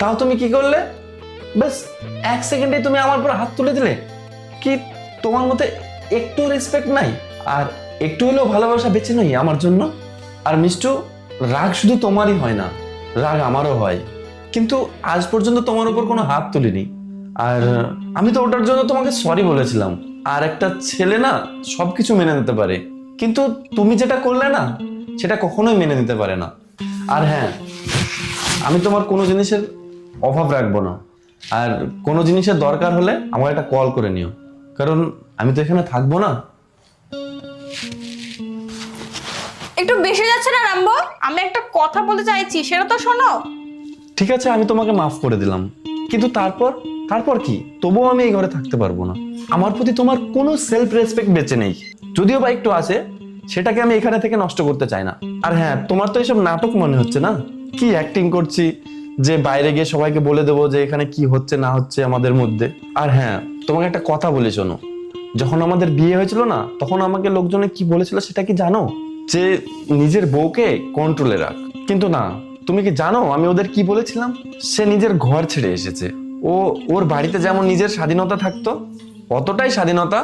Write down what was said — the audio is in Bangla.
তাও তুমি কি করলে? ব্যাস 1 সেকেন্ডে তুমি আমার উপর হাত তুলে দিলে। কি তোমার মধ্যে একটু রেসপেক্ট নাই? আর একটু হলেও ভালোবাসা বেঁচে নই আমার জন্য? আর মিষ্টু, রাগ শুধু তোমারই হয় না, রাগ আমারও হয়, কিন্তু আজ পর্যন্ত তোমার উপর কোনো হাত তুলিনি। আর আমি তো ওটার জন্য তোমাকে সরি বলেছিলাম। আর একটা ছেলে না সবকিছু মেনে নিতে পারে, কিন্তু তুমি যেটা করলে না, সেটা কখনোই মেনে নিতে পারে না। আর হ্যাঁ, আমি তোমার কোনো জিনিসের অভাব রাখবো না। আর কোনো জিনিসের দরকার হলে আমার একটা কল করে নিও, কারণ আমি তো এখানে থাকবো না। একটু বেশি যাচ্ছে না রাম্বো? আমি একটা কথা বলতে চাইছি, সেটা তো শোনো। ঠিক আছে, আমি তোমাকে মাফ করে দিলাম, কিন্তু তারপর তারপর কি? তবুও আমি এই ঘরে থাকতে পারবো না। আমার প্রতি তোমার কোনো সেলফ রেসপেক্ট বেঁচে নেই, যদিও বা একটু আছে, সেটাকে আমি এখানে থেকে নষ্ট করতে চাই না। আর হ্যাঁ, তোমার তো এসব নাটক মনে হচ্ছে না? কি অ্যাক্টিং করছি যে বাইরে গিয়ে সবাইকে বলে দেবো যে এখানে কি হচ্ছে না হচ্ছে আমাদের মধ্যে। আর হ্যাঁ, তোমাকে একটা কথা বলি শোনো, যখন আমাদের বিয়ে হয়েছিল না, তখন আমাকে লোকজনে কি বলেছিল সেটা কি জানো? যে নিজের বউকে কন্ট্রোলে রাখ। কিন্তু না, তুমি কি জানো আমি ওদের কি বলেছিলাম? সে নিজের ঘর ছেড়ে এসেছে। ওর বাড়িতে যেমন নিজের স্বাধীনতা থাকতো, অতটাই স্বাধীনতা